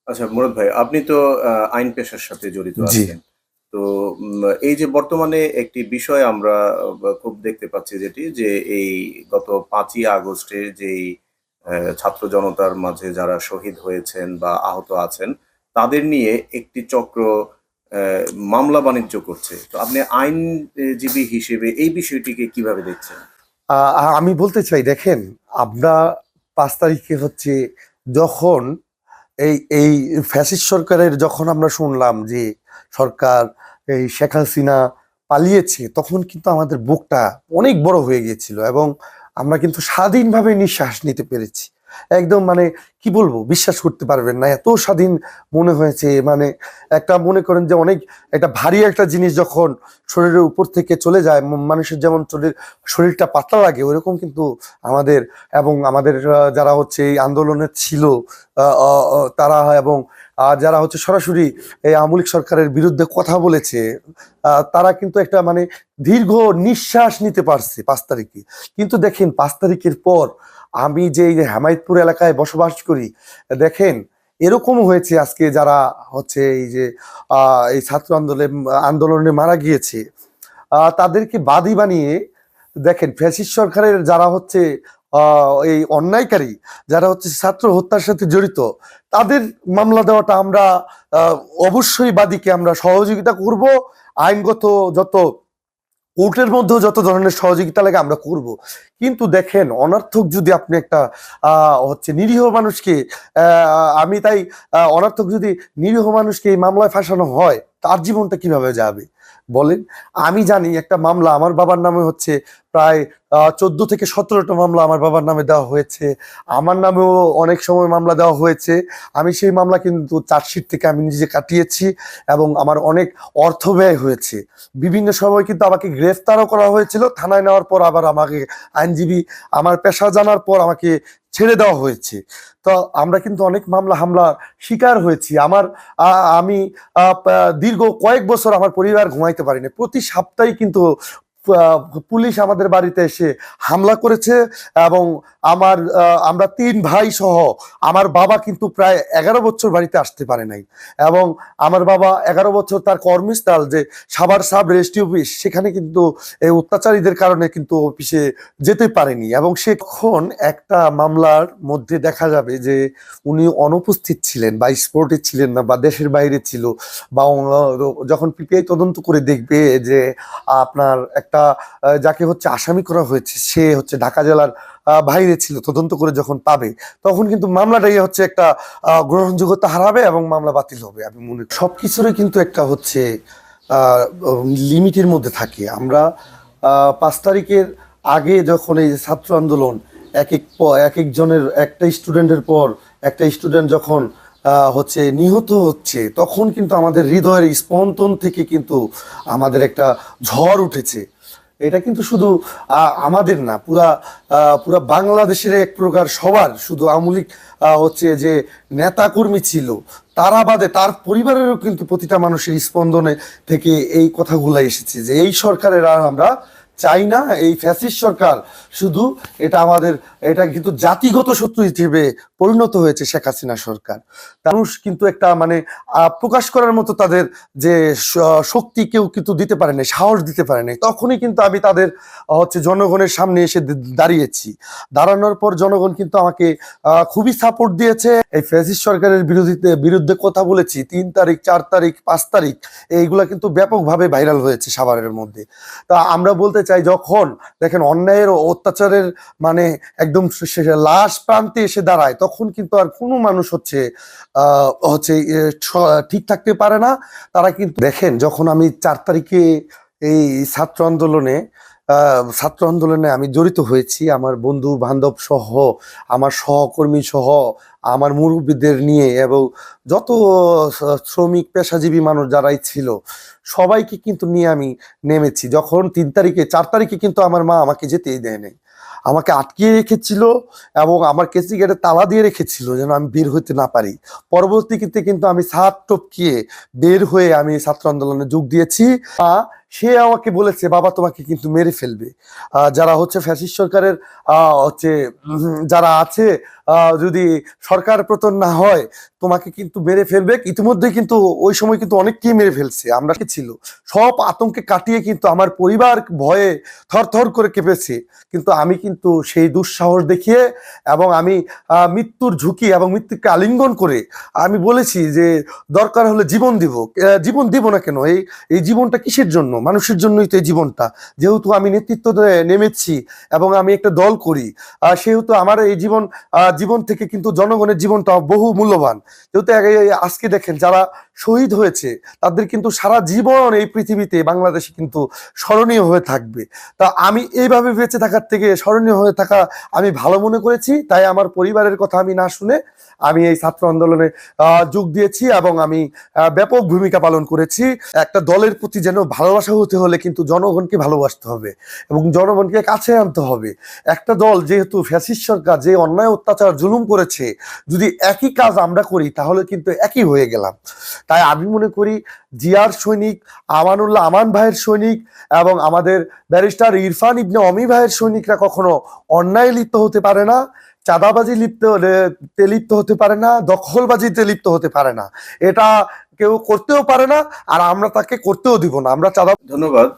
আচ্ছা মুরাদ ভাই, আপনি তো আইন পেশার সাথে জড়িত জি, আছেন। তো এই যে বর্তমানে একটি বিষয় আমরা খুব দেখতে পাচ্ছি যেটি যে এই গত ৫ই আগস্টে যেই ছাত্র জনতার মাঝে যারা শহীদ হয়েছেন বা আহত আছেন, তাদের নিয়ে একটি চক্র অ্যা মামলা বাণিজ্য করছে। তো আপনি আইনজীবী হিসেবে এই বিষয়টিকে কিভাবে দেখছেন? আমি বলতে চাই দেখেন, আমরা ৫ তারিখে হচ্ছে যখন এই ফ্যাসিস্ট সরকারের যখন আমরা শুনলাম যে সরকার এই শেখ হাসিনা পালিয়েছে, তখন কিন্তু আমাদের বুকটা অনেক বড় হয়ে গিয়েছিল এবং আমরা কিন্তু স্বাধীনভাবে নিঃশ্বাস নিতে পেরেছি। একদম মানে কি বলবো, বিশ্বাস করতে পারবেন না, এত স্বাধীন মনে হয়েছে। মানে একটা মনে করেন যে অনেক একটা ভারী একটা জিনিস যখন শরীরের উপর থেকে চলে যায়, মানুষের যেমন শরীরটা পাতলা লাগে, ওইরকম কিন্তু আমাদের এবং আমাদের যারা হচ্ছে এই আন্দোলনে ছিল, তারা এবং যারা হচ্ছে সরাসরি এই আওয়ামী লীগ সরকারের বিরুদ্ধে কথা বলেছে, তারা কিন্তু একটা মানে দীর্ঘ নিঃশ্বাস নিতে পারছে ৫ তারিখে। কিন্তু দেখেন ৫ তারিখের পর আমি যে এই যে হেমায়েতপুর এলাকায় বসবাস করি, দেখেন এরকম হয়েছে আজকে যারা হচ্ছে এই যে এই ছাত্র আন্দোলনে মারা গিয়েছে, তাদেরকে বাদী বানিয়ে দেখেন ফ্যাসিস্ট সরকারের যারা হচ্ছে এই অন্যায়কারী, যারা হচ্ছে ছাত্র হত্যার সাথে জড়িত, তাদের মামলা দেওয়াটা আমরা আহ, অবশ্যই বাদীকে আমরা সহযোগিতা করব। আইনগত যত কোর্টের মধ্যেও যত ধরনের সহযোগিতা লাগে আমরা করব। কিন্তু দেখেন অনর্থক যদি আপনি একটা হচ্ছে নিরীহ মানুষকে, আমি তাই অনর্থক যদি নিরীহ মানুষকে এই মামলায় ফাঁসানো হয়, তার জীবনটা কিভাবে যাবে বলেন। আমি জানি একটা মামলা আমার বাবার নামে হচ্ছে প্রায় 14 থেকে 17টা মামলা আমার বাবার নামে দেওয়া হয়েছে। আমার নামেও অনেক সময় মামলা দেওয়া হয়েছে। আমি সেই মামলা কিন্তু চার্জশিট থেকে আমি নিজে কাটিয়েছি এবং আমার অনেক অর্থ ব্যয় হয়েছে। বিভিন্ন সময় কিন্তু আমাকে গ্রেফতারও করা হয়েছিল, থানায় নেওয়ার পর আবার আমাকে আইনজীবী আমার পেশা জানার পর আমাকে ছেড়ে দেওয়া হয়েছে। তো আমরা কিন্তু অনেক মামলা হামলার শিকার হয়েছি। আমি দীর্ঘ কয়েক বছর আমার পরিবার ঘুমাইতে পারিনি। প্রতি সপ্তাহে কিন্তু পুলিশ আমাদের বাড়িতে এসে হামলা করেছে এবং আমরা 3 ভাই সহ আমার বাবা কিন্তু প্রায় 11 বছর বাড়িতে আসতে পারে নাই। এবং আমার বাবা 11 বছর তার কর্মস্থল যে সাভার সাব রেজিস্ট্রি অফিস, সেখানে কিন্তু এই অত্যাচারীদের কারণে কিন্তু অফিসে যেতে পারেনি। এবং সে কখন একটা মামলার মধ্যে দেখা যাবে যে উনি অনুপস্থিত ছিলেন বা স্পোর্টে ছিলেন না বা দেশের বাইরে ছিল, বা যখন পিপিআই তদন্ত করে দেখবে যে আপনার একটা যাকে হচ্ছে আসামি করা হয়েছে সে হচ্ছে ঢাকা জেলার বাইরে ছিল, তদন্ত করে যখন পাবে, তখন কিন্তু মামলাটাই হচ্ছে একটা গ্রহণযোগ্যতা হারাবে এবং মামলা বাতিল হবে। আমি মনে করি সবকিছুরই কিন্তু একটা হচ্ছে লিমিটের মধ্যে থাকে। আমরা ৫ তারিখের আগে যখন এই যে ছাত্র আন্দোলন এক একজনের একটা স্টুডেন্টের পর একটা স্টুডেন্ট যখন হচ্ছে নিহত হচ্ছে, তখন কিন্তু আমাদের হৃদয়ের স্পন্দন থেকে কিন্তু আমাদের একটা ঝড় উঠেছে। এটা কিন্তু শুধু আমাদের না, পুরা বাংলাদেশের এক প্রকার সবার, শুধু আওয়ামী লীগ হচ্ছে যে নেতা কর্মী ছিল তারা বাদে তার পরিবারেরও কিন্তু প্রতিটা মানুষের স্পন্দনে থেকে এই কথাগুলো এসেছে যে এই সরকারের আর আমরা চাই না। এই ফ্যাসিস্ট সরকার শুধু এটা কিন্তু জাতিগত শত্রু হিসেবে পরিণত হয়েছে শেখ হাসিনা সরকার। মানুষ কিন্তু একটা মানে প্রকাশ করার মতো তাদের যে শক্তি কেউ কিন্তু দিতে পারে নাই, সাহস দিতে পারে নাই। তখনই কিন্তু আমি তাদের হচ্ছে জনগণের সামনে এসে দাঁড়িয়েছি। দাঁড়ানোর পর জনগণ কিন্তু আমাকে খুবই সাপোর্ট দিয়েছে। এই ফ্যাসিস্ট সরকারের বিরুদ্ধে কথা বলেছি 3 তারিখ, 4 তারিখ, 5 তারিখ, এইগুলা কিন্তু ব্যাপকভাবে ভাইরাল হয়েছে সাভারের মধ্যে। তা আমরা বলতে চাই, যখন দেখেন অন্যায়ের ও অত্যাচারের মানে একদম লাশ প্রান্তে এসে দাঁড়ায়, তখন কিন্তু আর কোনো মানুষ হচ্ছে ঠিক থাকতে পারে না। তারা কিন্তু দেখেন, যখন আমি 4 তারিখে এই ছাত্র আন্দোলনে আমি জড়িত হয়েছি, আমার বন্ধু বান্ধব সহ, আমার সহকর্মী সহ, আমার মুরব্বীদের নিয়ে এবং যত শ্রমিক পেশাজীবী মানুষ যারাই ছিল, সবাইকে কিন্তু নিয়ে আমি নেমেছি। যখন 3 তারিখে 4 তারিখে কিন্তু আমার মা আমাকে যেতেই দেয় নাই, আমাকে আটকিয়ে রেখেছিল এবং আমার কেসি গেটে তালা দিয়ে রেখেছিল যেন আমি বের হইতে না পারি। পরবর্তীতে কিন্তু আমি ছাদ টপকিয়ে বের হয়ে আমি ছাত্র আন্দোলনে যোগ দিয়েছি। সে আমাকে বলেছে বাবা তোমাকে কিন্তু মেরে ফেলবে। যারা হচ্ছে ফ্যাসিস্ট সরকারের হচ্ছে যারা আছে, যদি সরকার পতন না হয় তোমাকে কিন্তু মেরে ফেলবে। ইতিমধ্যে কিন্তু ওই সময় কিন্তু অনেককেই মেরে ফেলছে। আমরা কি ছিল সব আতঙ্কে কাটিয়ে কিন্তু আমার পরিবার ভয়ে থরথর করে কেঁপেছে, কিন্তু আমি কিন্তু সেই দুঃসাহস দেখিয়ে এবং আমি মৃত্যুর ঝুঁকি এবং মৃত্যুকে আলিঙ্গন করে আমি বলেছি যে দরকার হলে জীবন দিব। জীবন দিব না কেন, এই জীবনটা কিসের জন্য? মানুষের জন্যই তো এই জীবনটা। যেহেতু আমি নেতৃত্ব নেমেছি এবং আমি একটা দল করি, সেহেতু আমার এই জীবন থেকে কিন্তু জনগণের জীবনটা বহু মূল্যবান। যেহেতু আজকে দেখেন যারা শহীদ হয়েছে তাদের কিন্তু সারা জীবন এই পৃথিবীতে বাংলাদেশে কিন্তু স্মরণীয় হয়ে থাকবে। তা আমি এইভাবে বেঁচে থাকার থেকে স্মরণীয় হয়ে থাকা আমি ভালো মনে করেছি। তাই আমার পরিবারের কথা আমি না শুনে আমি এই ছাত্র আন্দোলনে যোগ দিয়েছি এবং আমি ব্যাপক ভূমিকা পালন করেছি। একটা দলের প্রতি যেন ভালোবাসা হতে হলে কিন্তু জনগণকে ভালোবাসতে হবে এবং জনগণকে কাছে আনতে হবে। একটা দল যেহেতু ফ্যাসিস্ট সরকার যে অন্যায় অত্যাচার জুলুম করেছে, যদি একই কাজ আমরা করি তাহলে কিন্তু একই হয়ে গেলাম। তাই আমি মনে করি জিয়ার সৈনিক, আমানুল্লাহ আমান ভাইয়ের সৈনিক এবং আমাদের ব্যারিস্টার ইরফান ইবনে অমি ভাইয়ের সৈনিকরা কখনো অন্যায় লিপ্ত হতে পারে না, চাঁদাবাজি লিপ্ত হতে পারে না, দখলবাজিতে লিপ্ত হতে পারে না। এটা কেউ করতেও পারে না, আর আমরা তাকে করতেও দিব না। আমরা চাঁদা। ধন্যবাদ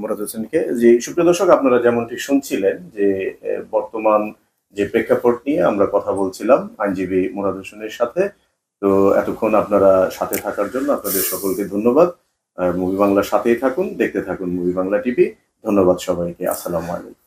মুরাদ হোসেনকে। যে সুপ্রিয় দর্শক, আপনারা যেমনটি শুনছিলেন যে বর্তমান যে প্রেক্ষাপট নিয়ে আমরা কথা বলছিলাম আইনজীবী মুরাদ হোসেনের সাথে। তো এতক্ষণ আপনারা সাথে থাকার জন্য আপনাদের সকলকে ধন্যবাদ। মুভি বাংলার সাথেই থাকুন, দেখতে থাকুন মুভি বাংলা টিভি। ধন্যবাদ সবাইকে। আসসালামু আলাইকুম।